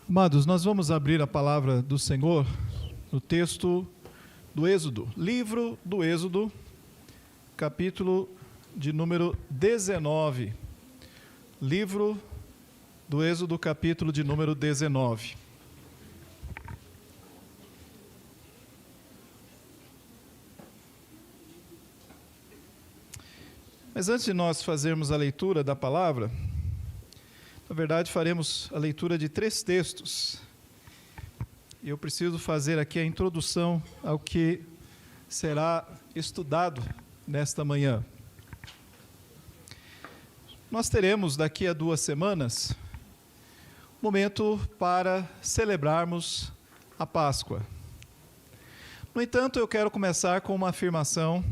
Amados, nós vamos abrir a palavra do Senhor no texto do Êxodo, livro do Êxodo, capítulo de número 19. Livro do Êxodo, capítulo de número 19. Mas antes de nós fazermos a leitura da palavra, na verdade faremos a leitura de 3 textos. E eu preciso fazer aqui a introdução ao que será estudado nesta manhã. Nós teremos daqui a 2 semanas momento para celebrarmos a Páscoa. No entanto, eu quero começar com uma afirmação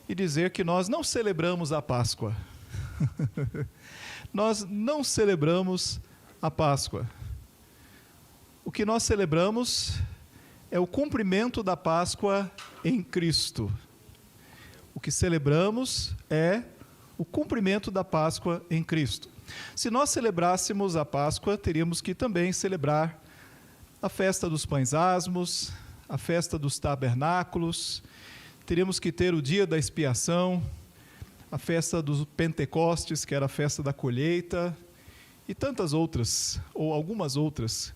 e dizer que nós não celebramos a Páscoa. Nós não celebramos a Páscoa. O que nós celebramos é o cumprimento da Páscoa em Cristo. O que celebramos é o cumprimento da Páscoa em Cristo. Se nós celebrássemos a Páscoa, teríamos que também celebrar a festa dos pães asmos, a festa dos tabernáculos, teríamos que ter o dia da expiação, a festa dos Pentecostes, que era a festa da colheita, e tantas outras, ou algumas outras,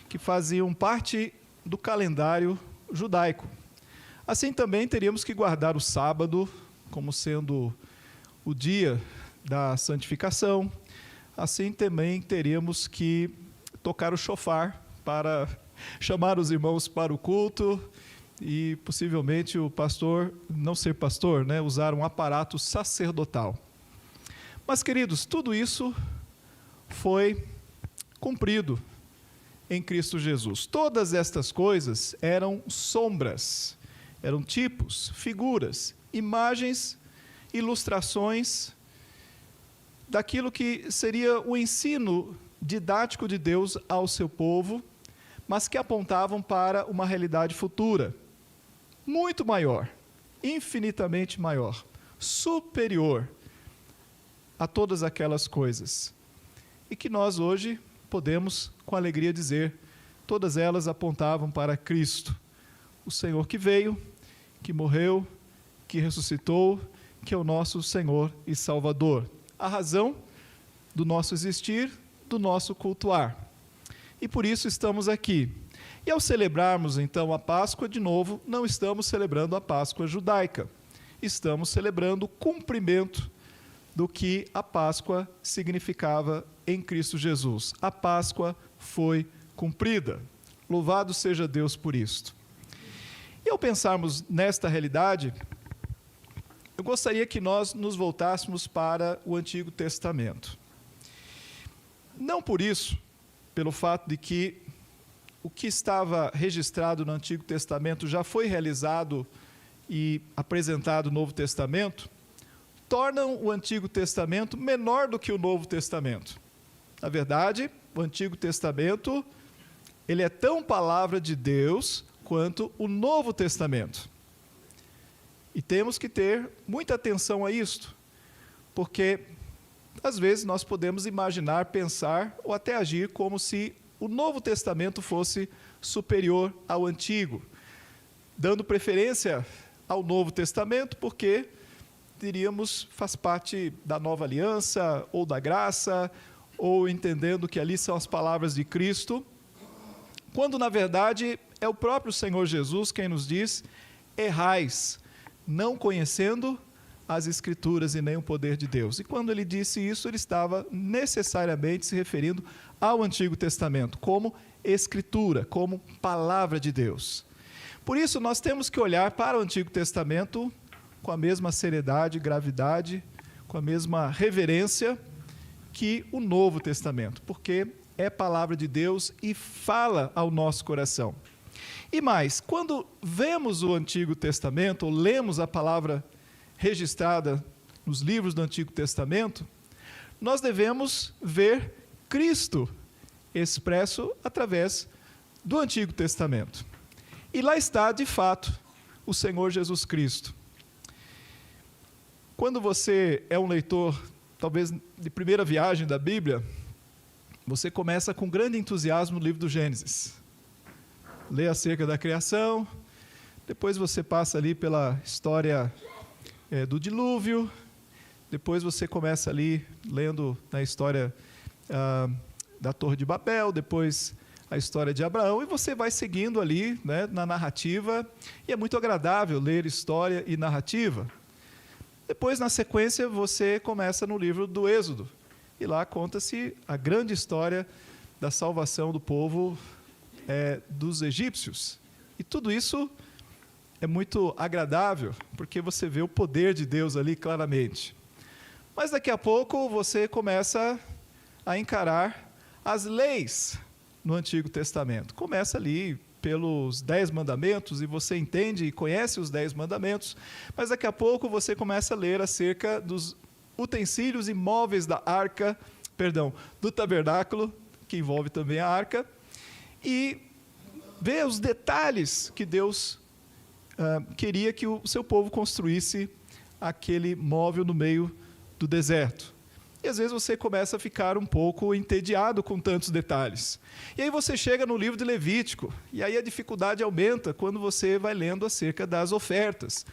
que faziam parte do calendário judaico. Assim também teríamos que guardar o sábado como sendo o dia da santificação. Assim também teríamos que tocar o chofar para chamar os irmãos para o culto e possivelmente o pastor, não ser pastor, usar um aparato sacerdotal. Mas, queridos, tudo isso foi cumprido em Cristo Jesus. Todas estas coisas eram sombras, eram tipos, figuras, imagens, ilustrações daquilo que seria o ensino didático de Deus ao seu povo, mas que apontavam para uma realidade futura, muito maior, infinitamente maior, superior a todas aquelas coisas. E que nós hoje podemos, com alegria, dizer, todas elas apontavam para Cristo, o Senhor que veio, que morreu, que ressuscitou, que é o nosso Senhor e Salvador. A razão do nosso existir, do nosso cultuar. E por isso estamos aqui. E ao celebrarmos então a Páscoa, de novo, não estamos celebrando a Páscoa judaica. Estamos celebrando o cumprimento do que a Páscoa significava em Cristo Jesus. A Páscoa foi cumprida. Louvado seja Deus por isto. E ao pensarmos nesta realidade, eu gostaria que nós nos voltássemos para o Antigo Testamento. Não por isso, pelo fato de que o que estava registrado no Antigo Testamento já foi realizado e apresentado no Novo Testamento, tornam o Antigo Testamento menor do que o Novo Testamento. Na verdade, o Antigo Testamento, ele é tão palavra de Deus quanto o Novo Testamento. E temos que ter muita atenção a isto, porque às vezes nós podemos imaginar, pensar ou até agir como se o Novo Testamento fosse superior ao Antigo, dando preferência ao Novo Testamento porque diríamos faz parte da nova aliança ou da graça, ou entendendo que ali são as palavras de Cristo, quando na verdade é o próprio Senhor Jesus quem nos diz: errais, não conhecendo as Escrituras e nem o poder de Deus. E quando ele disse isso, ele estava necessariamente se referindo ao Antigo Testamento, como Escritura, como palavra de Deus. Por isso, nós temos que olhar para o Antigo Testamento com a mesma seriedade, gravidade, com a mesma reverência que o Novo Testamento, porque é palavra de Deus e fala ao nosso coração. E mais, quando vemos o Antigo Testamento, ou lemos a palavra registrada nos livros do Antigo Testamento, nós devemos ver Cristo expresso através do Antigo Testamento. E lá está, de fato, o Senhor Jesus Cristo. Quando você é um leitor, talvez de primeira viagem da Bíblia, você começa com grande entusiasmo no livro do Gênesis. Lê acerca da criação, depois você passa ali pela história do dilúvio, depois você começa ali lendo na história da Torre de Babel, depois a história de Abraão, e você vai seguindo ali, né, na narrativa, e é muito agradável ler história e narrativa. Depois, na sequência, você começa no livro do Êxodo, e lá conta-se a grande história da salvação do povo dos egípcios. E tudo isso é muito agradável, porque você vê o poder de Deus ali claramente. Mas daqui a pouco você começa a encarar as leis no Antigo Testamento. Começa ali pelos 10 mandamentos, e você entende e conhece os 10 mandamentos, mas daqui a pouco você começa a ler acerca dos utensílios e móveis do tabernáculo, que envolve também a arca, e vê os detalhes que Deus queria que o seu povo construísse aquele móvel no meio do deserto. E às vezes você começa a ficar um pouco entediado com tantos detalhes. E aí você chega no livro de Levítico, e aí a dificuldade aumenta quando você vai lendo acerca das ofertas.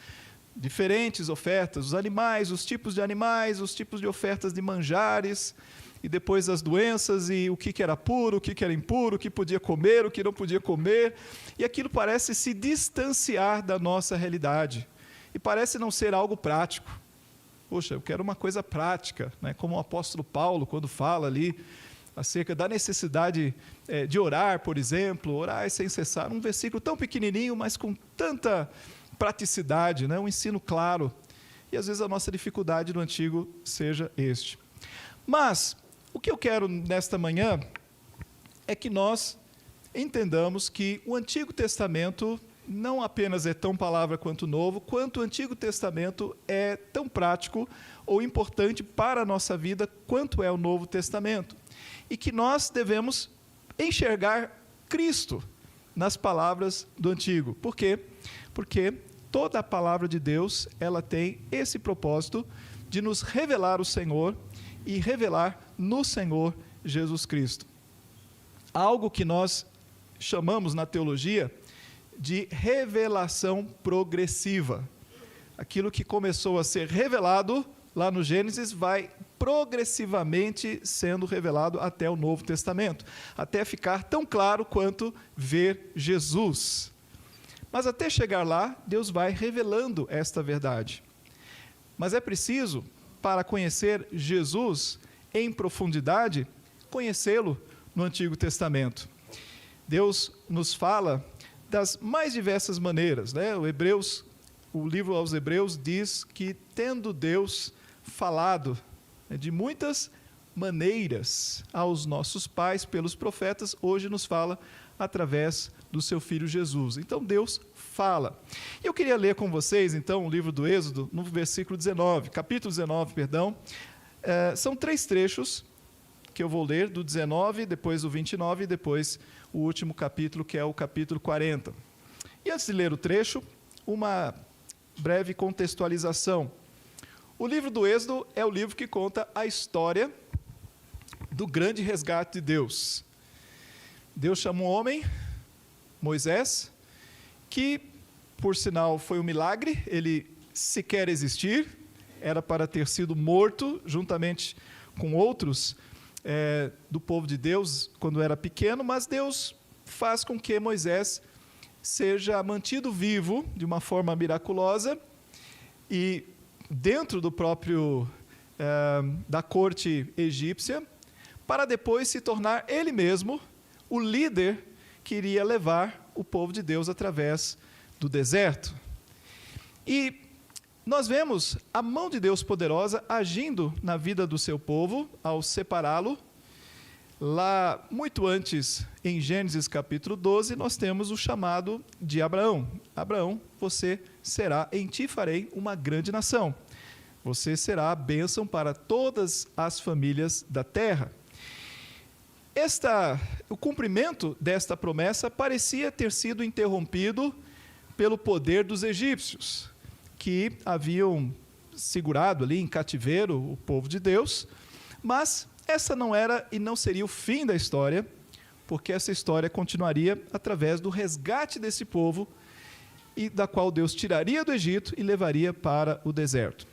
Diferentes ofertas, os animais, os tipos de ofertas de manjares, e depois as doenças, e o que era puro, o que era impuro, o que podia comer, o que não podia comer. E aquilo parece se distanciar da nossa realidade. E parece não ser algo prático. Poxa, eu quero uma coisa prática, né? Como o apóstolo Paulo, quando fala ali acerca da necessidade de orar, por exemplo, orar sem cessar, um versículo tão pequenininho, mas com tanta praticidade, né? Um ensino claro. E às vezes a nossa dificuldade no Antigo seja este. Mas o que eu quero nesta manhã é que nós entendamos que o Antigo Testamento não apenas é tão palavra quanto o Novo, quanto o Antigo Testamento é tão prático ou importante para a nossa vida quanto é o Novo Testamento. E que nós devemos enxergar Cristo nas palavras do Antigo. Por quê? Porque toda a palavra de Deus, ela tem esse propósito de nos revelar o Senhor e revelar no Senhor Jesus Cristo. Algo que nós chamamos na teologia de revelação progressiva. Aquilo que começou a ser revelado lá no Gênesis vai progressivamente sendo revelado até o Novo Testamento, até ficar tão claro quanto ver Jesus. Mas até chegar lá, Deus vai revelando esta verdade. Mas é preciso, para conhecer Jesus em profundidade, conhecê-lo no Antigo Testamento. Deus nos fala das mais diversas maneiras, né? O livro aos Hebreus diz que, tendo Deus falado de muitas maneiras aos nossos pais pelos profetas, hoje nos fala através do seu Filho Jesus. Então Deus fala. E eu queria ler com vocês, então, o livro do Êxodo, no capítulo 19, são 3 trechos que eu vou ler, do 19, depois o 29 e depois o último capítulo, que é o capítulo 40. E antes de ler o trecho, uma breve contextualização. O livro do Êxodo é o livro que conta a história do grande resgate de Deus. Deus chamou um homem, Moisés, que, por sinal, foi um milagre, ele sequer existir, era para ter sido morto, juntamente com outros do povo de Deus, quando era pequeno, mas Deus faz com que Moisés seja mantido vivo de uma forma miraculosa e dentro do próprio da corte egípcia, para depois se tornar ele mesmo o líder que iria levar o povo de Deus através do deserto. E nós vemos a mão de Deus poderosa agindo na vida do seu povo ao separá-lo. Lá, muito antes, em Gênesis capítulo 12, nós temos o chamado de Abraão. Abraão, em ti farei uma grande nação. Você será a bênção para todas as famílias da terra. O cumprimento desta promessa parecia ter sido interrompido pelo poder dos egípcios, que haviam segurado ali em cativeiro o povo de Deus, mas essa não era e não seria o fim da história, porque essa história continuaria através do resgate desse povo, e da qual Deus tiraria do Egito e levaria para o deserto.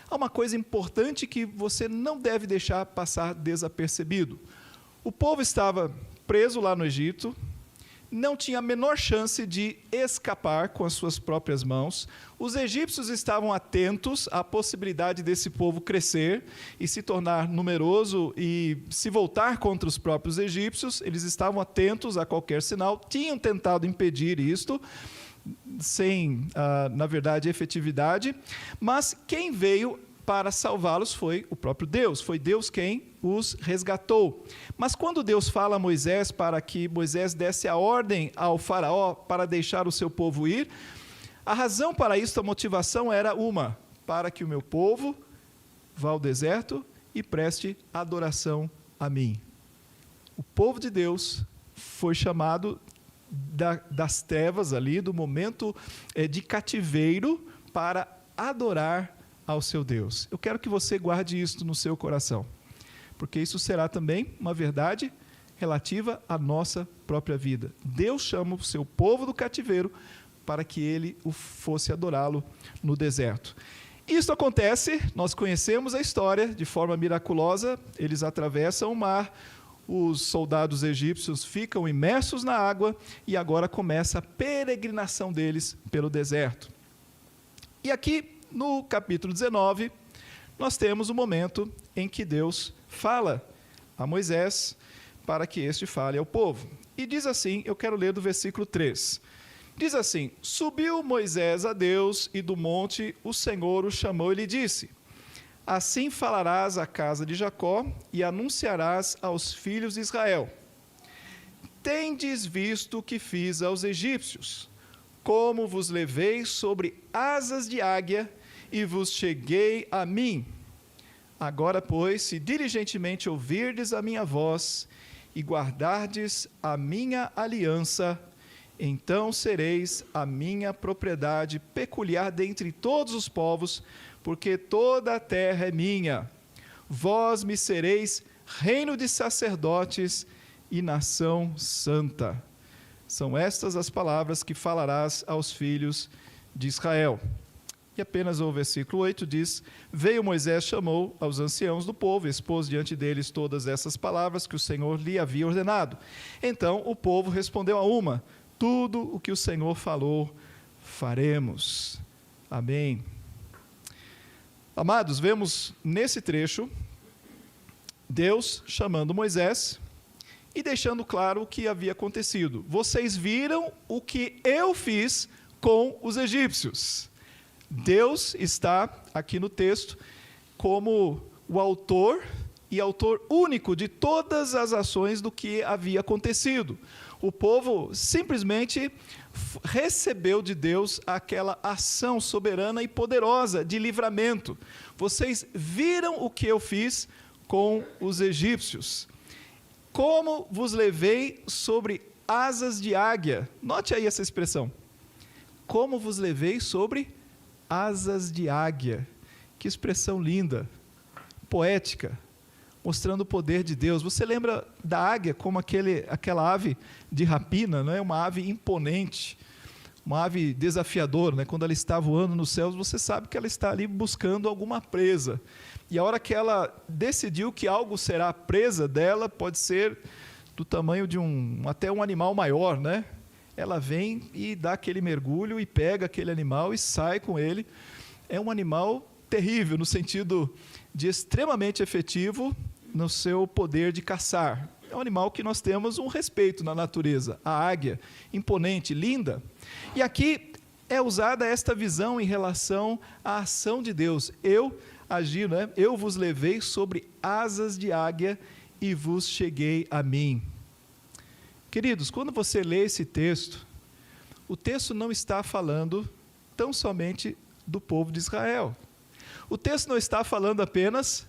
Há uma coisa importante que você não deve deixar passar desapercebido. O povo estava preso lá no Egito, não tinha a menor chance de escapar com as suas próprias mãos. Os egípcios estavam atentos à possibilidade desse povo crescer e se tornar numeroso e se voltar contra os próprios egípcios. Eles estavam atentos a qualquer sinal, tinham tentado impedir isto, sem, na verdade, efetividade, mas quem veio para salvá-los foi o próprio Deus, foi Deus quem os resgatou. Mas quando Deus fala a Moisés para que Moisés desse a ordem ao faraó para deixar o seu povo ir, a razão para isso, a motivação era uma: para que o meu povo vá ao deserto e preste adoração a mim. O povo de Deus foi chamado das trevas ali, do momento de cativeiro, para adorar ao seu Deus. Eu quero que você guarde isso no seu coração, porque isso será também uma verdade relativa à nossa própria vida. Deus chama o seu povo do cativeiro para que ele o fosse adorá-lo no deserto. Isso acontece, nós conhecemos a história de forma miraculosa, eles atravessam o mar, os soldados egípcios ficam imersos na água e agora começa a peregrinação deles pelo deserto. E aqui, no capítulo 19, nós temos o momento em que Deus fala a Moisés para que este fale ao povo. E diz assim, eu quero ler do versículo 3. Diz assim: subiu Moisés a Deus e do monte o Senhor o chamou e lhe disse: assim falarás à casa de Jacó e anunciarás aos filhos de Israel: tendes visto o que fiz aos egípcios, como vos levei sobre asas de águia e vos cheguei a mim. Agora, pois, se diligentemente ouvirdes a minha voz e guardardes a minha aliança, então sereis a minha propriedade peculiar dentre todos os povos, porque toda a terra é minha. Vós me sereis reino de sacerdotes e nação santa. São estas as palavras que falarás aos filhos de Israel. E apenas o versículo 8 diz: veio Moisés, chamou aos anciãos do povo, expôs diante deles todas essas palavras que o Senhor lhe havia ordenado. Então o povo respondeu a uma: tudo o que o Senhor falou, faremos. Amém. Amados, vemos nesse trecho Deus chamando Moisés e deixando claro o que havia acontecido. Vocês viram o que eu fiz com os egípcios. Deus está aqui no texto como o autor e autor único de todas as ações do que havia acontecido. O povo simplesmente recebeu de Deus aquela ação soberana e poderosa de livramento. Vocês viram o que eu fiz com os egípcios. Como vos levei sobre asas de águia. Note aí essa expressão. Como vos levei sobre asas de águia. Que expressão linda, poética, mostrando o poder de Deus. Você lembra da águia como aquela ave de rapina, não é? Uma ave imponente, uma ave desafiadora, né? Quando ela está voando nos céus, você sabe que ela está ali buscando alguma presa. E a hora que ela decidiu que algo será presa dela, pode ser do tamanho de até um animal maior, né? Ela vem e dá aquele mergulho e pega aquele animal e sai com ele. É um animal terrível, no sentido de extremamente efetivo no seu poder de caçar. É um animal que nós temos um respeito na natureza. A águia, imponente, linda. E aqui é usada esta visão em relação à ação de Deus. Eu agi, né? Eu vos levei sobre asas de águia e vos cheguei a mim. Queridos, quando você lê esse texto, o texto não está falando tão somente do povo de Israel. O texto não está falando apenas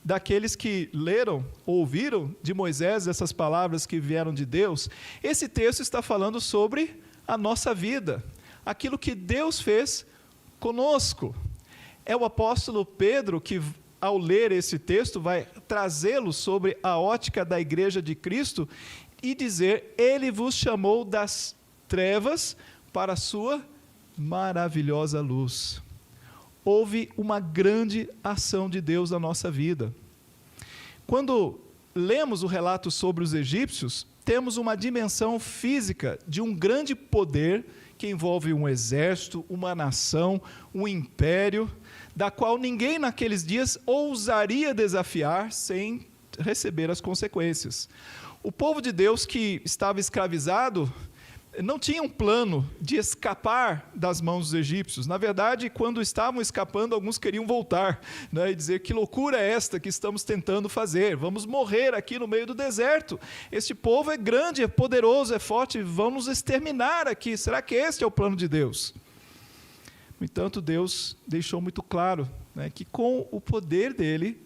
daqueles que leram, ouviram de Moisés essas palavras que vieram de Deus. Esse texto está falando sobre a nossa vida, aquilo que Deus fez conosco. É o apóstolo Pedro que ao ler esse texto, vai trazê-lo sobre a ótica da igreja de Cristo e dizer: Ele vos chamou das trevas para a sua maravilhosa luz. Houve uma grande ação de Deus na nossa vida. Quando lemos o relato sobre os egípcios, temos uma dimensão física de um grande poder que envolve um exército, uma nação, um império, da qual ninguém naqueles dias ousaria desafiar sem receber as consequências. O povo de Deus que estava escravizado não tinha um plano de escapar das mãos dos egípcios. Na verdade, quando estavam escapando, alguns queriam voltar, né, e dizer: que loucura é esta que estamos tentando fazer? Vamos morrer aqui no meio do deserto. Este povo é grande, é poderoso, é forte, vamos exterminar aqui. Será que este é o plano de Deus? No entanto, Deus deixou muito claro, né, que com o poder dele,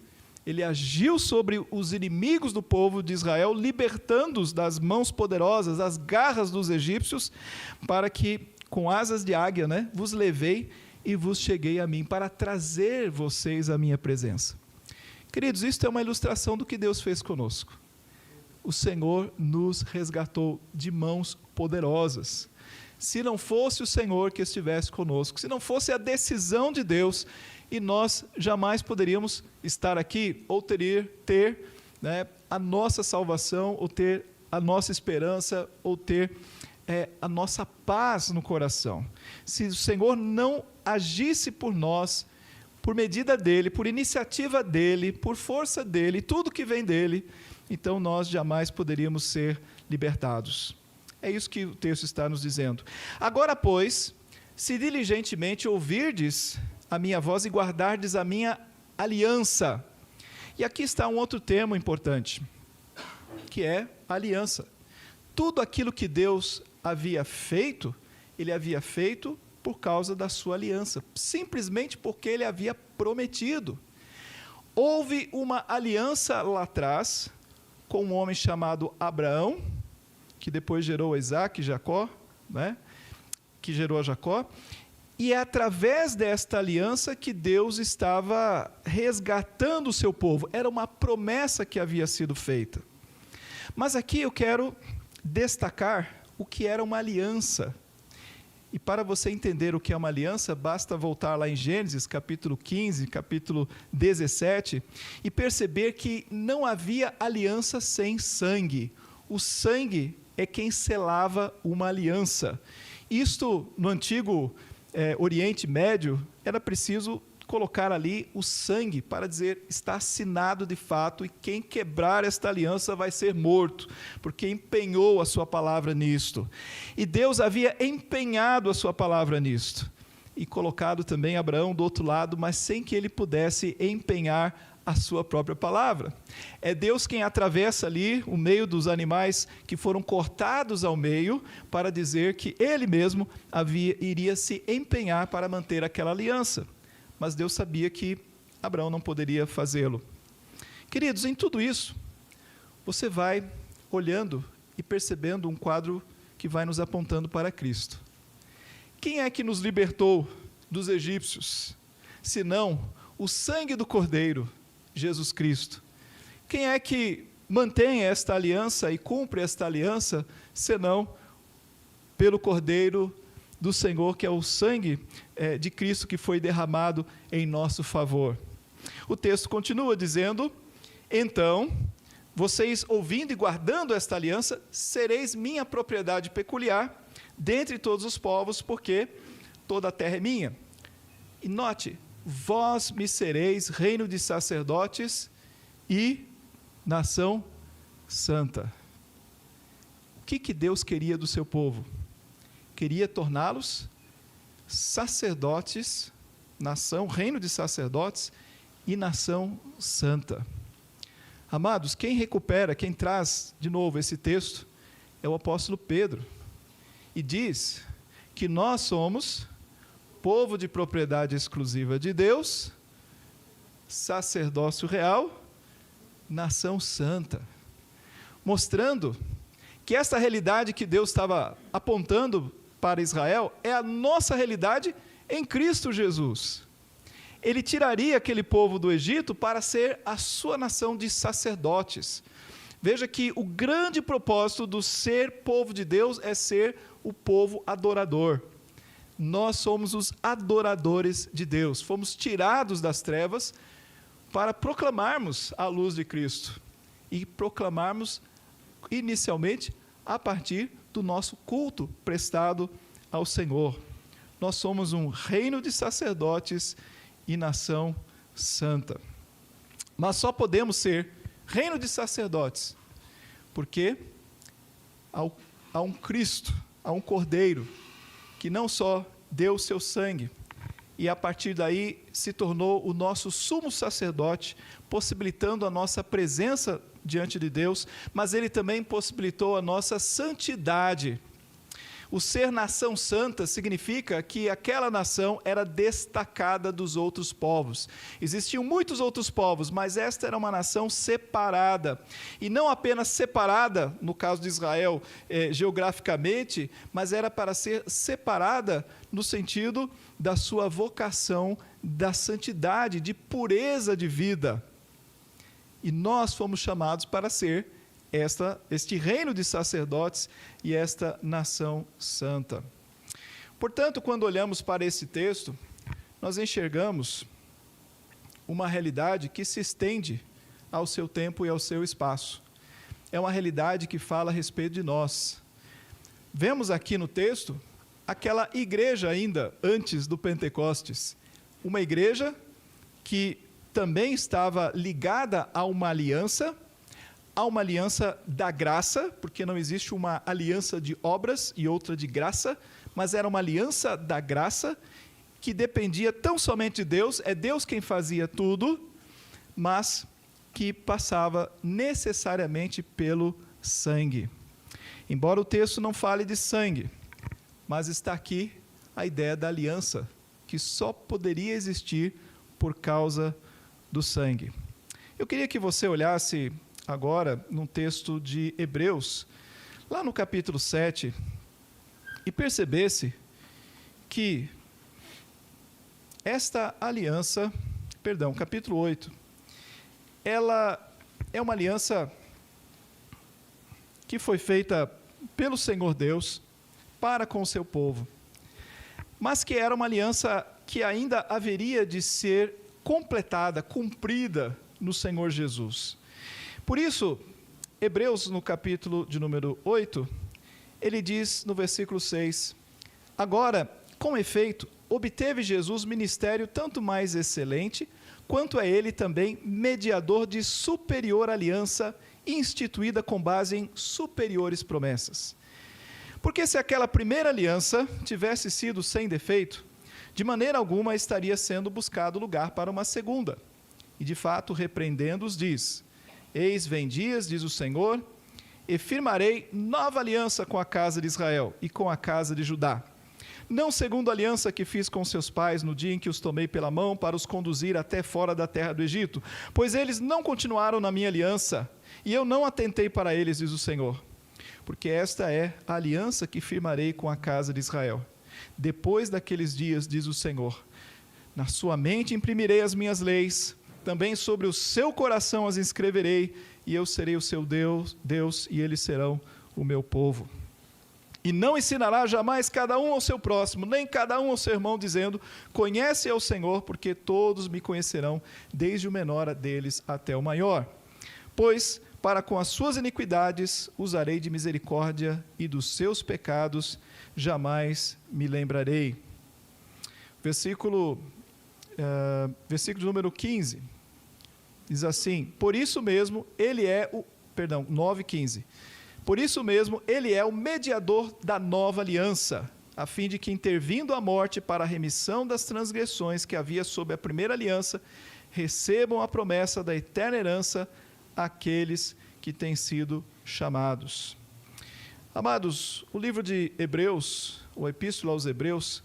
ele agiu sobre os inimigos do povo de Israel, libertando-os das mãos poderosas, das garras dos egípcios, para que, com asas de águia, né, vos levei e vos cheguei a mim, para trazer vocês à minha presença. Queridos, isto é uma ilustração do que Deus fez conosco. O Senhor nos resgatou de mãos poderosas. Se não fosse o Senhor que estivesse conosco, se não fosse a decisão de Deus, e nós jamais poderíamos estar aqui, ou ter né, a nossa salvação, ou ter a nossa esperança, ou ter a nossa paz no coração. Se o Senhor não agisse por nós, por medida dele, por iniciativa dele, por força dele, tudo que vem dele, então nós jamais poderíamos ser libertados. É isso que o texto está nos dizendo. Agora, pois, se diligentemente ouvirdes a minha voz e guardardes a minha aliança. E aqui está um outro termo importante, que é aliança. Tudo aquilo que Deus havia feito, ele havia feito por causa da sua aliança, simplesmente porque ele havia prometido. Houve uma aliança lá atrás com um homem chamado Abraão, que depois gerou Isaac e Jacó, né? Que gerou a Jacó. E é através desta aliança que Deus estava resgatando o seu povo. Era uma promessa que havia sido feita. Mas aqui eu quero destacar o que era uma aliança. E para você entender o que é uma aliança, basta voltar lá em Gênesis, capítulo 15, capítulo 17, e perceber que não havia aliança sem sangue. O sangue é quem selava uma aliança. Isto, no antigo Oriente Médio, era preciso colocar ali o sangue para dizer: está assinado de fato, e quem quebrar esta aliança vai ser morto, porque empenhou a sua palavra nisto. E Deus havia empenhado a sua palavra nisto, e colocado também Abraão do outro lado, mas sem que ele pudesse empenhar a sua própria palavra. É Deus quem atravessa ali o meio dos animais que foram cortados ao meio, para dizer que ele mesmo iria se empenhar para manter aquela aliança. Mas Deus sabia que Abraão não poderia fazê-lo. Queridos, em tudo isso, você vai olhando e percebendo um quadro que vai nos apontando para Cristo. Quem é que nos libertou dos egípcios, senão o sangue do Cordeiro, Jesus Cristo? Quem é que mantém esta aliança e cumpre esta aliança, senão pelo Cordeiro do Senhor, que é o sangue de Cristo que foi derramado em nosso favor? O texto continua dizendo: então, vocês ouvindo e guardando esta aliança, sereis minha propriedade peculiar dentre todos os povos, porque toda a terra é minha. E note: vós me sereis reino de sacerdotes e nação santa. O que Deus queria do seu povo? Queria torná-los sacerdotes, nação, reino de sacerdotes e nação santa. Amados, quem recupera, quem traz de novo esse texto é o apóstolo Pedro, e diz que nós somos povo de propriedade exclusiva de Deus, sacerdócio real, nação santa, mostrando que essa realidade que Deus estava apontando para Israel é a nossa realidade em Cristo Jesus. ele tiraria aquele povo do Egito para ser a sua nação de sacerdotes. Veja que o grande propósito do ser povo de Deus é ser o povo adorador. Nós somos os adoradores de Deus. Fomos tirados das trevas para proclamarmos a luz de Cristo. E proclamarmos inicialmente a partir do nosso culto prestado ao Senhor. Nós somos um reino de sacerdotes e nação santa. Mas só podemos ser reino de sacerdotes porque há um Cristo, há um Cordeiro, que não só deu o seu sangue, e a partir daí se tornou o nosso sumo sacerdote, possibilitando a nossa presença diante de Deus, mas ele também possibilitou a nossa santidade. O ser nação santa significa que aquela nação era destacada dos outros povos. Existiam muitos outros povos, mas esta era uma nação separada. E não apenas separada, no caso de Israel, geograficamente, mas era para ser separada no sentido da sua vocação, da santidade, de pureza de vida. E nós fomos chamados para ser este reino de sacerdotes e esta nação santa. Portanto, quando olhamos para esse texto, nós enxergamos uma realidade que se estende ao seu tempo e ao seu espaço. É uma realidade que fala a respeito de nós. Vemos aqui no texto aquela igreja ainda antes do Pentecostes, uma igreja que também estava ligada a uma aliança da graça, porque não existe uma aliança de obras e outra de graça, mas era uma aliança da graça que dependia tão somente de Deus, é Deus quem fazia tudo, mas que passava necessariamente pelo sangue. Embora o texto não fale de sangue, mas está aqui a ideia da aliança, que só poderia existir por causa do sangue. Eu queria que você olhasse agora num texto de Hebreus, lá no capítulo 7, e percebesse que esta aliança, capítulo 8, ela é uma aliança que foi feita pelo Senhor Deus para com o seu povo, mas que era uma aliança que ainda haveria de ser completada, cumprida no Senhor Jesus. Por isso, Hebreus, no capítulo de número 8, ele diz no versículo 6, agora, com efeito, obteve Jesus ministério tanto mais excelente, quanto é ele também mediador de superior aliança, instituída com base em superiores promessas. Porque se aquela primeira aliança tivesse sido sem defeito, de maneira alguma estaria sendo buscado lugar para uma segunda. E de fato, repreendendo-os, diz, eis vem dias, diz o Senhor, e firmarei nova aliança com a casa de Israel e com a casa de Judá. Não segundo a aliança que fiz com seus pais no dia em que os tomei pela mão para os conduzir até fora da terra do Egito, pois eles não continuaram na minha aliança, e eu não atentei para eles, diz o Senhor. Porque esta é a aliança que firmarei com a casa de Israel. Depois daqueles dias, diz o Senhor, na sua mente imprimirei as minhas leis, também sobre o seu coração as inscreverei, e eu serei o seu Deus, e eles serão o meu povo. E não ensinará jamais cada um ao seu próximo, nem cada um ao seu irmão, dizendo, conhece ao Senhor, porque todos me conhecerão, desde o menor deles até o maior. Pois, para com as suas iniquidades, usarei de misericórdia, e dos seus pecados jamais me lembrarei. Versículo número 15, diz assim, por isso mesmo, ele é o... 9:15. Por isso mesmo, ele é o mediador da nova aliança, a fim de que, intervindo a morte para a remissão das transgressões que havia sob a primeira aliança, recebam a promessa da eterna herança aqueles que têm sido chamados. Amados, o livro de Hebreus, ou Epístola aos Hebreus,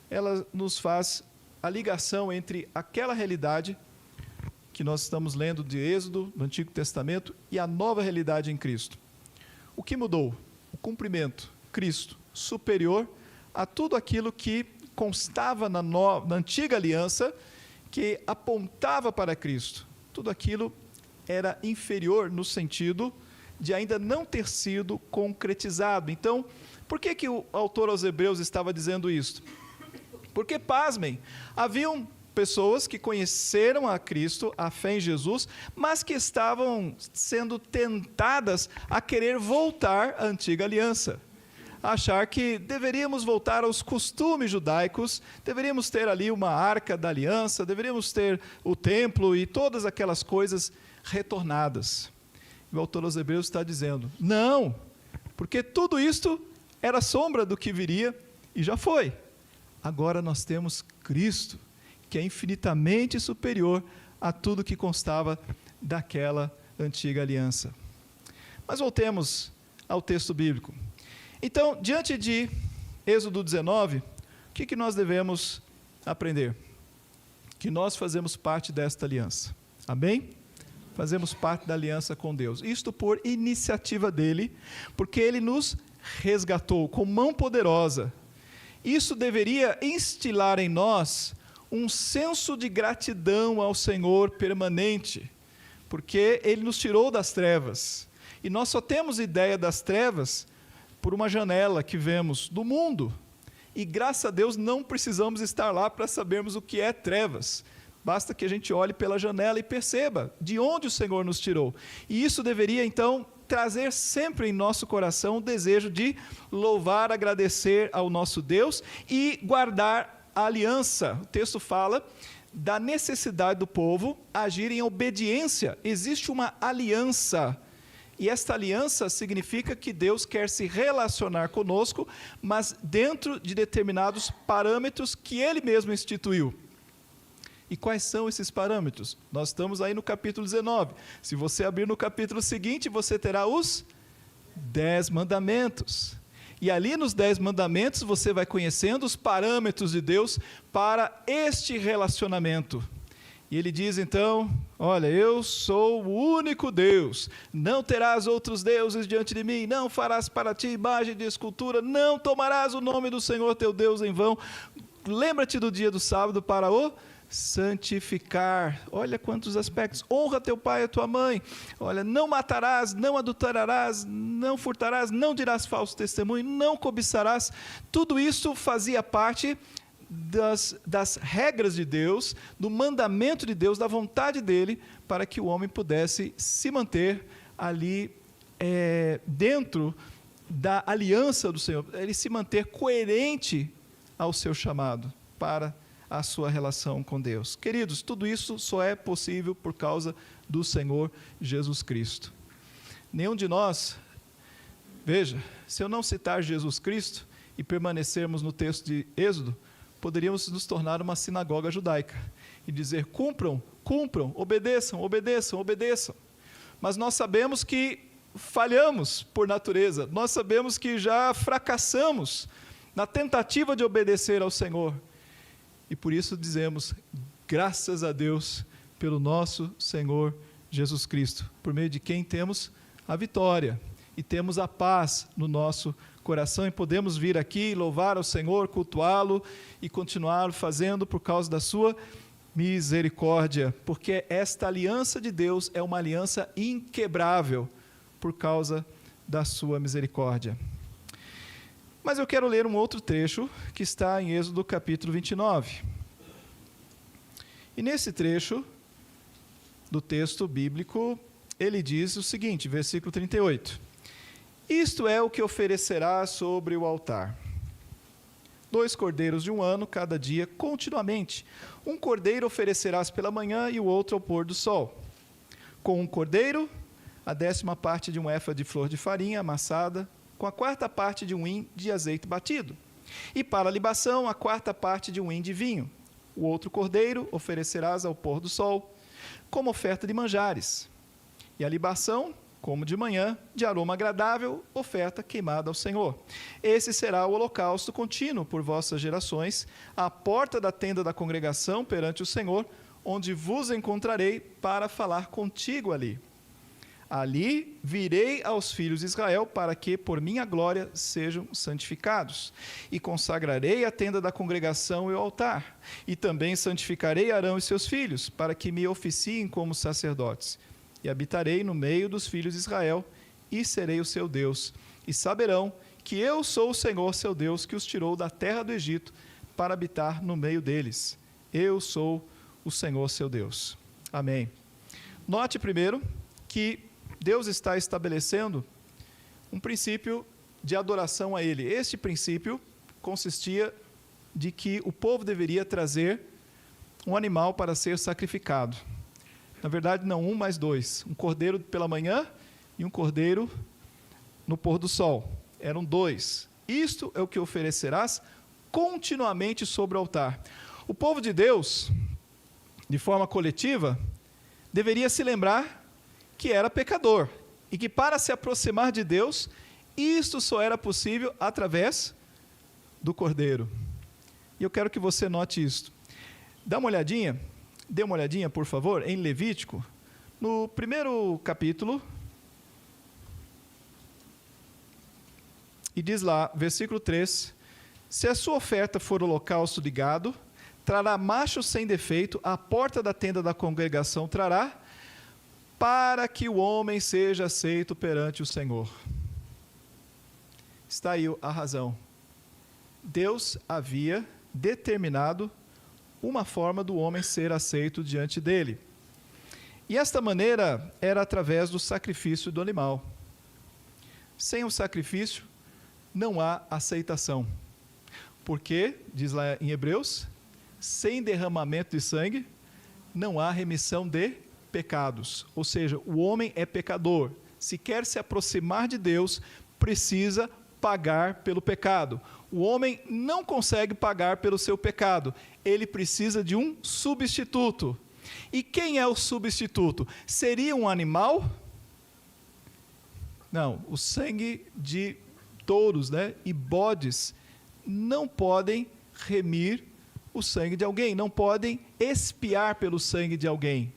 ela nos faz a ligação entre aquela realidade que nós estamos lendo de Êxodo, no Antigo Testamento, e a nova realidade em Cristo. O que mudou? O cumprimento, Cristo, superior a tudo aquilo que constava na antiga aliança, que apontava para Cristo, tudo aquilo era inferior no sentido de ainda não ter sido concretizado. Então, por que o autor aos Hebreus estava dizendo isso? Porque, pasmem, haviam pessoas que conheceram a Cristo, a fé em Jesus, mas que estavam sendo tentadas a querer voltar à antiga aliança. A achar que deveríamos voltar aos costumes judaicos, deveríamos ter ali uma arca da aliança, deveríamos ter o templo e todas aquelas coisas retornadas. O autor aos Hebreus está dizendo, não, porque tudo isto era sombra do que viria e já foi. Agora nós temos Cristo, que é infinitamente superior a tudo que constava daquela antiga aliança. Mas voltemos ao texto bíblico. Então, diante de Êxodo 19, o que nós devemos aprender? Que nós fazemos parte desta aliança. Amém? Fazemos parte da aliança com Deus. Isto por iniciativa dele, porque ele nos resgatou com mão poderosa. Isso deveria instilar em nós um senso de gratidão ao Senhor permanente, porque ele nos tirou das trevas. E nós só temos ideia das trevas por uma janela que vemos do mundo. E graças a Deus não precisamos estar lá para sabermos o que é trevas. Basta que a gente olhe pela janela e perceba de onde o Senhor nos tirou. E isso deveria, então, trazer sempre em nosso coração o desejo de louvar, agradecer ao nosso Deus e guardar a aliança. O texto fala da necessidade do povo agir em obediência. Existe uma aliança. E esta aliança significa que Deus quer se relacionar conosco, mas dentro de determinados parâmetros que Ele mesmo instituiu. E quais são esses parâmetros? Nós estamos aí no capítulo 19. Se você abrir no capítulo seguinte, você terá os 10 mandamentos. E ali nos 10 mandamentos, você vai conhecendo os parâmetros de Deus para este relacionamento. E ele diz então, olha, eu sou o único Deus, não terás outros deuses diante de mim, não farás para ti imagem de escultura, não tomarás o nome do Senhor teu Deus em vão, lembra-te do dia do sábado para o santificar. Olha quantos aspectos. Honra teu pai e a tua mãe. Olha, não matarás, não adulterarás, não furtarás, não dirás falso testemunho, não cobiçarás. Tudo isso fazia parte das regras de Deus, do mandamento de Deus, da vontade dele, para que o homem pudesse se manter ali dentro da aliança do Senhor, ele se manter coerente ao seu chamado para a sua relação com Deus. Queridos, tudo isso só é possível por causa do Senhor Jesus Cristo. Nenhum de nós, veja, se eu não citar Jesus Cristo e permanecermos no texto de Êxodo, poderíamos nos tornar uma sinagoga judaica e dizer, cumpram, cumpram, obedeçam, obedeçam, obedeçam. Mas nós sabemos que falhamos por natureza, nós sabemos que já fracassamos na tentativa de obedecer ao Senhor. E por isso dizemos, graças a Deus, pelo nosso Senhor Jesus Cristo, por meio de quem temos a vitória e temos a paz no nosso coração e podemos vir aqui louvar ao Senhor, cultuá-lo e continuar fazendo por causa da sua misericórdia, porque esta aliança de Deus é uma aliança inquebrável por causa da sua misericórdia. Mas eu quero ler um outro trecho que está em Êxodo capítulo 29. E nesse trecho do texto bíblico, ele diz o seguinte, versículo 38. Isto é o que oferecerás sobre o altar. 2 cordeiros de 1 ano, cada dia, continuamente. Um cordeiro oferecerás pela manhã e o outro ao pôr do sol. Com um cordeiro, a 10ª parte de um efa de flor de farinha amassada, com a 4ª parte de um hin de azeite batido. E para a libação, a 4ª parte de um hin de vinho. O outro cordeiro oferecerás ao pôr do sol, como oferta de manjares. E a libação, como de manhã, de aroma agradável, oferta queimada ao Senhor. Esse será o holocausto contínuo por vossas gerações, à porta da tenda da congregação perante o Senhor, onde vos encontrarei para falar contigo ali. Ali virei aos filhos de Israel para que, por minha glória, sejam santificados. E consagrarei a tenda da congregação e o altar. E também santificarei Arão e seus filhos, para que me oficiem como sacerdotes. E habitarei no meio dos filhos de Israel, e serei o seu Deus. E saberão que eu sou o Senhor, seu Deus, que os tirou da terra do Egito, para habitar no meio deles. Eu sou o Senhor, seu Deus. Amém. Note primeiro que Deus está estabelecendo um princípio de adoração a Ele. Este princípio consistia de que o povo deveria trazer um animal para ser sacrificado. Na verdade, não um, mas dois. Um cordeiro pela manhã e um cordeiro no pôr do sol. Eram dois. Isto é o que oferecerás continuamente sobre o altar. O povo de Deus, de forma coletiva, deveria se lembrar que era pecador, e que para se aproximar de Deus, isto só era possível através do Cordeiro. E eu quero que você note isto. Dê uma olhadinha, por favor, em Levítico, no primeiro capítulo, e diz lá, versículo 3, se a sua oferta for holocausto de gado, trará macho sem defeito, à porta da tenda da congregação trará, para que o homem seja aceito perante o Senhor. Está aí a razão. Deus havia determinado uma forma do homem ser aceito diante dele. E esta maneira era através do sacrifício do animal. Sem o sacrifício, não há aceitação. Porque, diz lá em Hebreus, sem derramamento de sangue, não há remissão de pecados. Ou seja, o homem é pecador. Se quer se aproximar de Deus, precisa pagar pelo pecado. O homem não consegue pagar pelo seu pecado. Ele precisa de um substituto. E quem é o substituto? Seria um animal? Não, o sangue de touros, e bodes não podem remir o sangue de alguém, não podem expiar pelo sangue de alguém.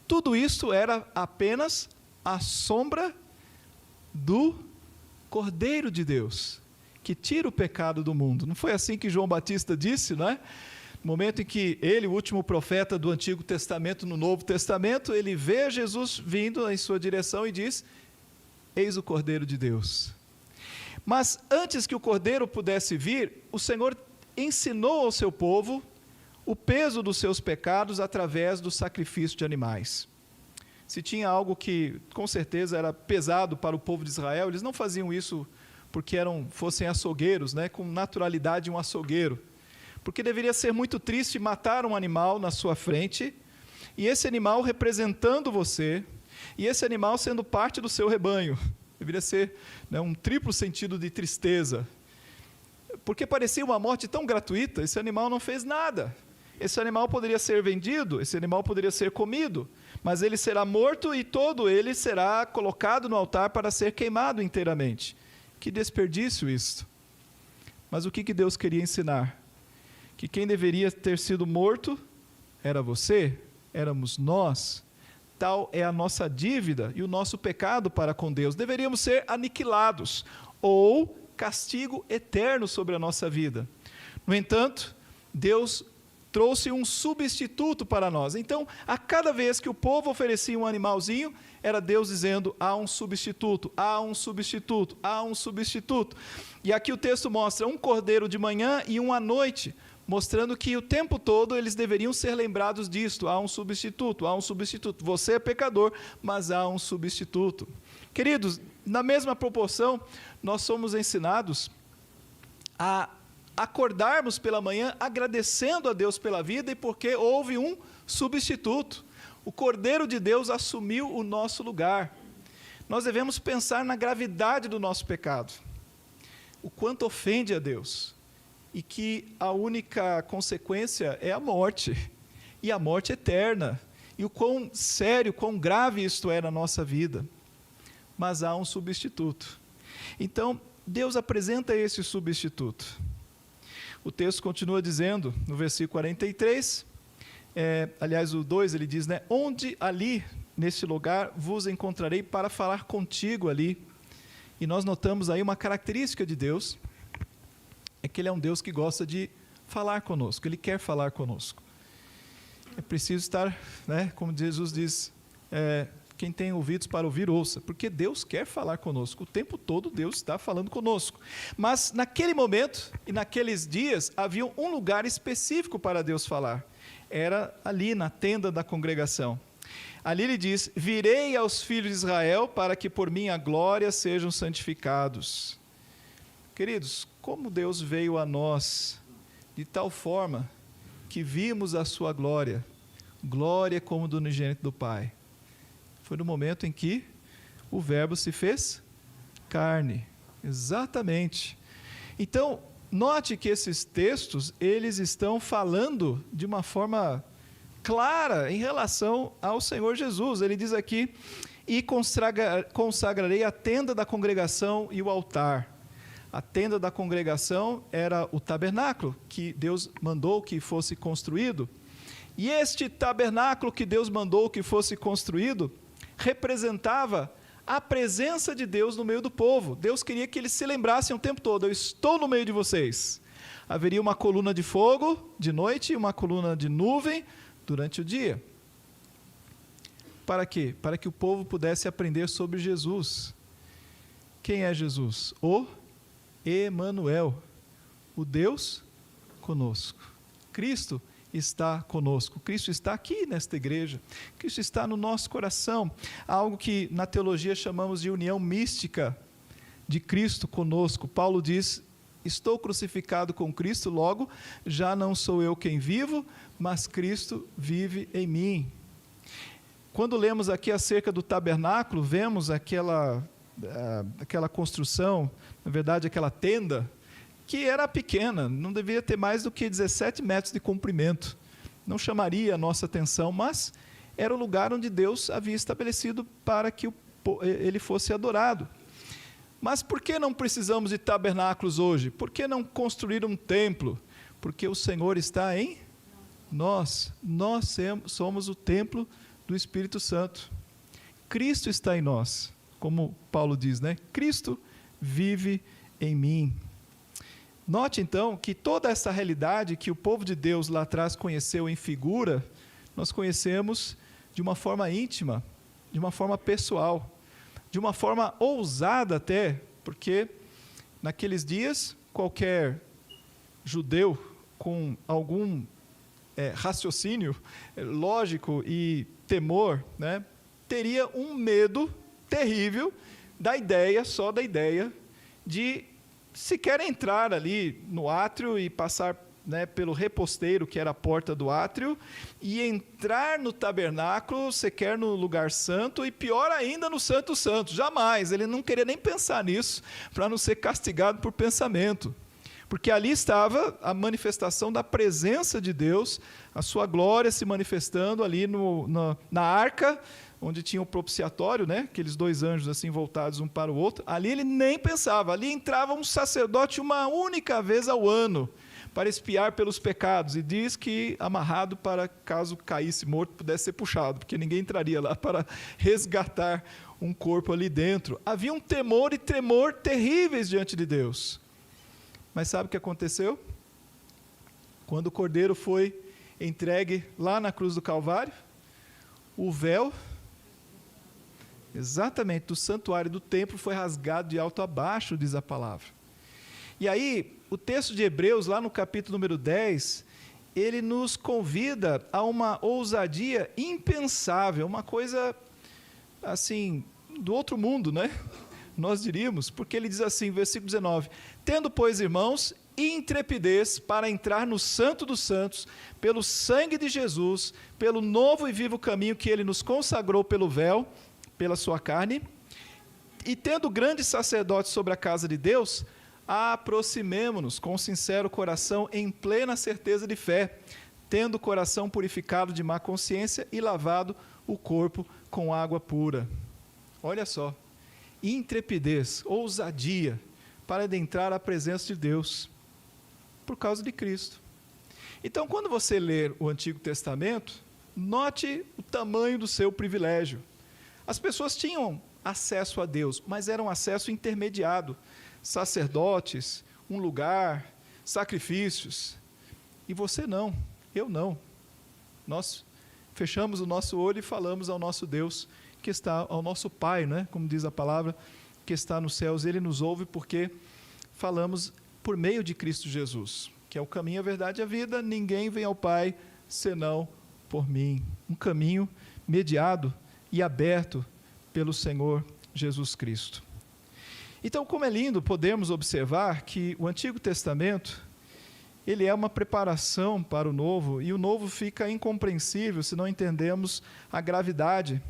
Tudo isso era apenas a sombra do Cordeiro de Deus, que tira o pecado do mundo. Não foi assim que João Batista disse, não é? No momento em que ele, o último profeta do Antigo Testamento, no Novo Testamento, ele vê Jesus vindo em sua direção e diz, eis o Cordeiro de Deus. Mas antes que o Cordeiro pudesse vir, o Senhor ensinou ao seu povo o peso dos seus pecados através do sacrifício de animais. Se tinha algo que, com certeza, era pesado para o povo de Israel, eles não faziam isso porque fossem açougueiros, com naturalidade um açougueiro. Porque deveria ser muito triste matar um animal na sua frente, e esse animal representando você, e esse animal sendo parte do seu rebanho. Deveria ser um triplo sentido de tristeza. Porque parecia uma morte tão gratuita, esse animal não fez nada. Esse animal poderia ser vendido, esse animal poderia ser comido, mas ele será morto e todo ele será colocado no altar para ser queimado inteiramente. Que desperdício isso! Mas o que Deus queria ensinar? Que quem deveria ter sido morto era você, éramos nós. Tal é a nossa dívida e o nosso pecado para com Deus. Deveríamos ser aniquilados ou castigo eterno sobre a nossa vida. No entanto, Deus trouxe um substituto para nós. Então, a cada vez que o povo oferecia um animalzinho, era Deus dizendo, há um substituto, há um substituto, há um substituto. E aqui o texto mostra um cordeiro de manhã e um à noite, mostrando que o tempo todo eles deveriam ser lembrados disto, há um substituto, há um substituto. Você é pecador, mas há um substituto. Queridos, na mesma proporção, nós somos ensinados a acordarmos pela manhã agradecendo a Deus pela vida e porque houve um substituto. O Cordeiro de Deus assumiu o nosso lugar. Nós devemos pensar na gravidade do nosso pecado, o quanto ofende a Deus, e que a única consequência é a morte, e a morte eterna, e o quão sério, quão grave isto é na nossa vida. Mas há um substituto. Então, Deus apresenta esse substituto. O texto continua dizendo, no versículo 43, aliás, o 2, ele diz, onde ali, neste lugar vos encontrarei para falar contigo ali. E nós notamos aí uma característica de Deus, é que Ele é um Deus que gosta de falar conosco, Ele quer falar conosco. É preciso estar, né, como Jesus diz, quem tem ouvidos para ouvir, ouça, porque Deus quer falar conosco, o tempo todo Deus está falando conosco. Mas naquele momento e naqueles dias, havia um lugar específico para Deus falar, era ali na tenda da congregação. Ali ele diz, virei aos filhos de Israel para que por minha glória sejam santificados. Queridos, como Deus veio a nós de tal forma que vimos a sua glória, glória como do unigênito do Pai. Foi no momento em que o verbo se fez carne, exatamente. Então, note que esses textos, eles estão falando de uma forma clara em relação ao Senhor Jesus. Ele diz aqui, e consagrarei a tenda da congregação e o altar. A tenda da congregação era o tabernáculo que Deus mandou que fosse construído. E este tabernáculo que Deus mandou que fosse construído representava a presença de Deus no meio do povo. Deus queria que eles se lembrassem o tempo todo, eu estou no meio de vocês. Haveria uma coluna de fogo de noite e uma coluna de nuvem durante o dia. Para quê? Para que o povo pudesse aprender sobre Jesus. Quem é Jesus? O Emanuel, o Deus conosco. Cristo está conosco. Cristo está aqui nesta igreja. Cristo está no nosso coração. Algo que na teologia chamamos de união mística de Cristo conosco. Paulo diz, estou crucificado com Cristo, logo já não sou eu quem vivo, mas Cristo vive em mim. Quando lemos aqui acerca do tabernáculo, vemos aquela construção, na verdade aquela tenda, que era pequena, não devia ter mais do que 17 metros de comprimento. Não chamaria a nossa atenção, mas era o lugar onde Deus havia estabelecido para que ele fosse adorado. Mas por que não precisamos de tabernáculos hoje? Por que não construir um templo? Porque o Senhor está em nós. Nós somos o templo do Espírito Santo. Cristo está em nós, como Paulo diz, né? Cristo vive em mim. Note então que toda essa realidade que o povo de Deus lá atrás conheceu em figura, nós conhecemos de uma forma íntima, de uma forma pessoal, de uma forma ousada até, porque naqueles dias qualquer judeu com algum raciocínio lógico e temor, né, teria um medo terrível só da ideia de sequer entrar ali no átrio e passar, né, pelo reposteiro, que era a porta do átrio, e entrar no tabernáculo, sequer no lugar santo, e pior ainda no Santo Santo. Jamais, ele não queria nem pensar nisso, para não ser castigado por pensamento. Porque ali estava a manifestação da presença de Deus, a sua glória se manifestando ali na arca, onde tinha o propiciatório, né? Aqueles dois anjos assim voltados um para o outro. Ali ele nem pensava, ali entrava um sacerdote uma única vez ao ano, para espiar pelos pecados, e diz que amarrado para, caso caísse morto, pudesse ser puxado, porque ninguém entraria lá para resgatar um corpo ali dentro. Havia um temor e tremor terríveis diante de Deus. Mas sabe o que aconteceu? Quando o cordeiro foi entregue lá na cruz do Calvário, o véu, exatamente, do santuário do templo foi rasgado de alto a baixo, diz a palavra. E aí, o texto de Hebreus, lá no capítulo número 10, ele nos convida a uma ousadia impensável, uma coisa, assim, do outro mundo, né? Nós diríamos, porque ele diz assim, versículo 19, tendo, pois, irmãos, intrepidez para entrar no Santo dos Santos, pelo sangue de Jesus, pelo novo e vivo caminho que ele nos consagrou pelo véu, pela sua carne, e tendo grande sacerdote sobre a casa de Deus, aproximemo-nos com sincero coração, em plena certeza de fé, tendo o coração purificado de má consciência e lavado o corpo com água pura. Olha só, intrepidez, ousadia, para adentrar a presença de Deus, por causa de Cristo. Então, quando você ler o Antigo Testamento, Note o tamanho do seu privilégio. As pessoas tinham acesso a Deus, mas era um acesso intermediado. Sacerdotes, um lugar, sacrifícios. E você não, eu não. Nós fechamos o nosso olho e falamos ao nosso Deus, que está, ao nosso Pai, né? Como diz a palavra, que está nos céus. Ele nos ouve porque falamos por meio de Cristo Jesus, que é o caminho, a verdade e a vida. Ninguém vem ao Pai senão por mim. Um caminho mediado e aberto pelo Senhor Jesus Cristo. Então, como é lindo podemos observar que o Antigo Testamento, ele é uma preparação para o Novo, e o Novo fica incompreensível se não entendemos a gravidade,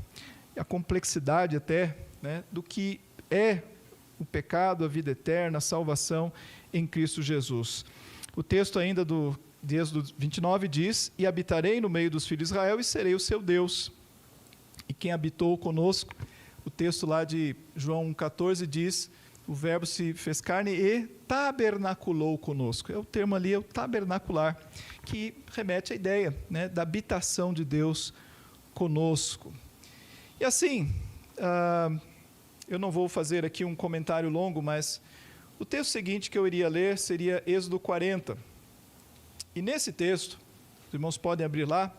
a complexidade até, né, do que é o pecado, a vida eterna, a salvação em Cristo Jesus. O texto ainda de Êxodo 29 diz: e habitarei no meio dos filhos de Israel e serei o seu Deus. E quem habitou conosco, o texto lá de João 1,14 diz: o verbo se fez carne e tabernaculou conosco. O termo ali é o tabernacular, que remete à ideia, né, da habitação de Deus conosco. E assim, eu não vou fazer aqui um comentário longo, mas o texto seguinte que eu iria ler seria Êxodo 40. E nesse texto, os irmãos podem abrir lá,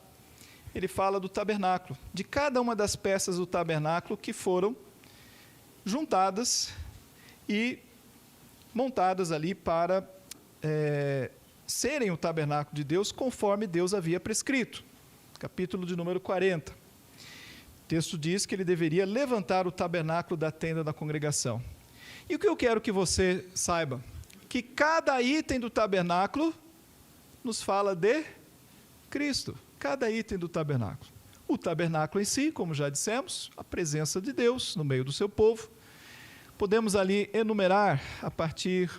ele fala do tabernáculo, de cada uma das peças do tabernáculo que foram juntadas e montadas ali para serem o tabernáculo de Deus, conforme Deus havia prescrito. Capítulo de número 40. O texto diz que ele deveria levantar o tabernáculo da tenda da congregação. E o que eu quero que você saiba? Que cada item do tabernáculo nos fala de Cristo. Cada item do tabernáculo. O tabernáculo em si, como já dissemos, a presença de Deus no meio do seu povo. Podemos ali enumerar a partir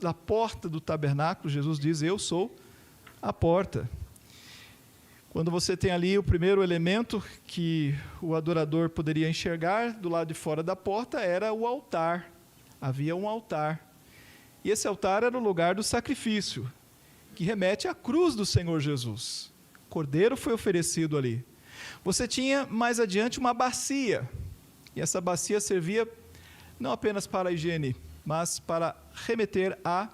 da porta do tabernáculo. Jesus diz: eu sou a porta. Quando você tem ali o primeiro elemento que o adorador poderia enxergar do lado de fora da porta, era o altar. Havia um altar. E esse altar era o lugar do sacrifício, que remete à cruz do Senhor Jesus. O cordeiro foi oferecido ali. Você tinha mais adiante uma bacia. E essa bacia servia não apenas para a higiene, mas para remeter à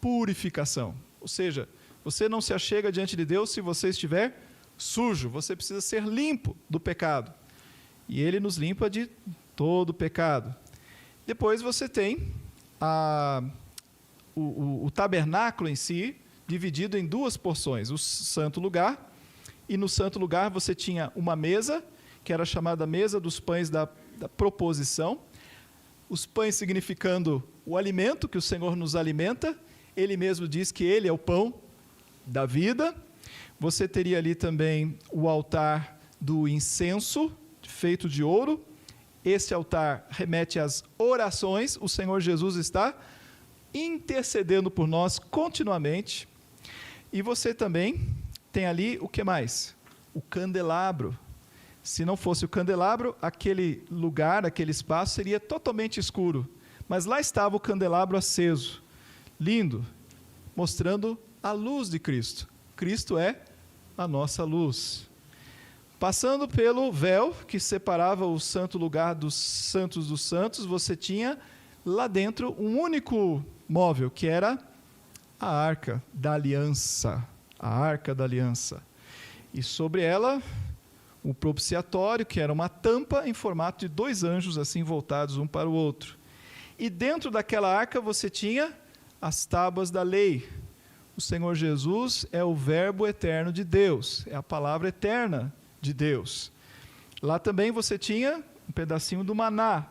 purificação. Ou seja, você não se achega diante de Deus se você estiver sujo, você precisa ser limpo do pecado. E Ele nos limpa de todo o pecado. Depois você tem o tabernáculo em si, dividido em duas porções, o santo lugar, e no santo lugar você tinha uma mesa, que era chamada mesa dos pães da proposição, os pães significando o alimento que o Senhor nos alimenta. Ele mesmo diz que Ele é o pão da vida. Você teria ali também o altar do incenso, feito de ouro. Esse altar remete às orações. O Senhor Jesus está intercedendo por nós continuamente. E você também tem ali o que mais? O candelabro. Se não fosse o candelabro, aquele lugar, aquele espaço seria totalmente escuro. Mas lá estava o candelabro aceso, lindo, mostrando a luz de Cristo. Cristo é a nossa luz. Passando pelo véu que separava o santo lugar dos santos, você tinha lá dentro um único móvel, que era a Arca da Aliança. A Arca da Aliança. E sobre ela, o propiciatório, que era uma tampa em formato de dois anjos, assim voltados um para o outro. E dentro daquela arca você tinha as tábuas da lei. O Senhor Jesus é o verbo eterno de Deus, é a palavra eterna de Deus. Lá também você tinha um pedacinho do maná.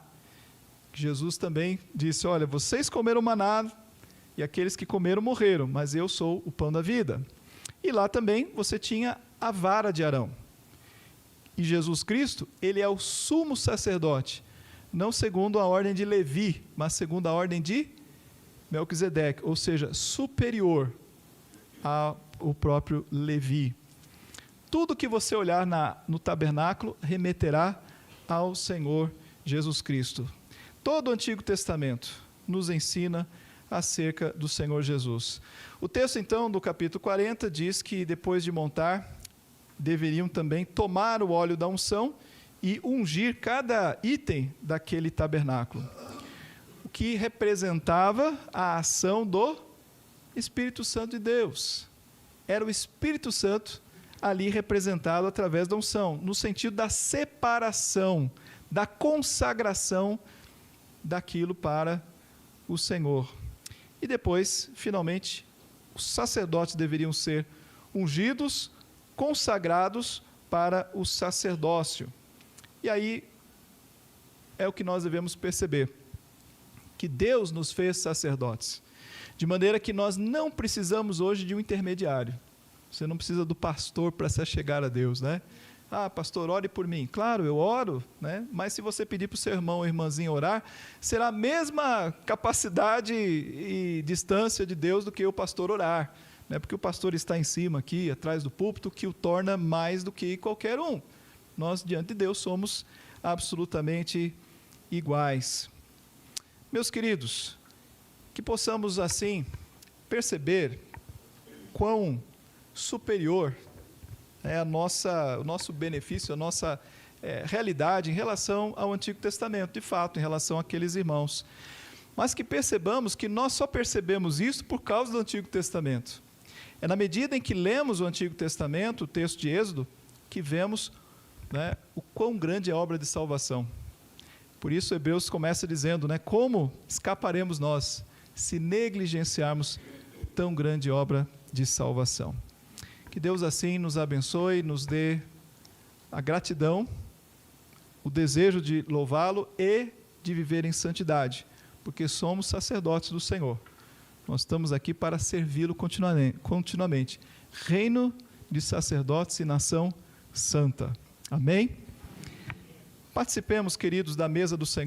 Jesus também disse: olha, vocês comeram maná e aqueles que comeram morreram, mas eu sou o pão da vida. E lá também você tinha a vara de Arão. E Jesus Cristo, ele é o sumo sacerdote, não segundo a ordem de Levi, mas segundo a ordem de Melquisedeque, ou seja, superior ao próprio Levi. Tudo que você olhar no tabernáculo remeterá ao Senhor Jesus Cristo. Todo o Antigo Testamento nos ensina acerca do Senhor Jesus. O texto, então, do capítulo 40 diz que depois de montar deveriam também tomar o óleo da unção e ungir cada item daquele tabernáculo, o que representava a ação do Espírito Santo de Deus. Era o Espírito Santo ali representado através da unção, no sentido da separação, da consagração daquilo para o Senhor. E depois, finalmente, os sacerdotes deveriam ser ungidos, consagrados para o sacerdócio. E aí é o que nós devemos perceber, que Deus nos fez sacerdotes, de maneira que nós não precisamos hoje de um intermediário. Você não precisa do pastor para se achegar a Deus, né? Ah, pastor, ore por mim. Claro, eu oro, né? Mas se você pedir para o seu irmão ou irmãzinha orar, será a mesma capacidade e distância de Deus do que o pastor orar, né? Porque o pastor está em cima aqui, atrás do púlpito, que o torna mais do que qualquer um. Nós, diante de Deus, somos absolutamente iguais. Meus queridos, que possamos, assim, perceber quão superior é o nosso benefício, a nossa realidade em relação ao Antigo Testamento, de fato, em relação àqueles irmãos. Mas que percebamos que nós só percebemos isso por causa do Antigo Testamento. É na medida em que lemos o Antigo Testamento, o texto de Êxodo, que vemos, né, o quão grande é a obra de salvação. Por isso Hebreus começa dizendo, né, como escaparemos nós se negligenciarmos tão grande obra de salvação. Que Deus assim nos abençoe, nos dê a gratidão, o desejo de louvá-lo e de viver em santidade, porque somos sacerdotes do Senhor. Nós estamos aqui para servi-lo continuamente. Reino de sacerdotes e nação santa. Amém? Participemos, queridos, da mesa do Senhor.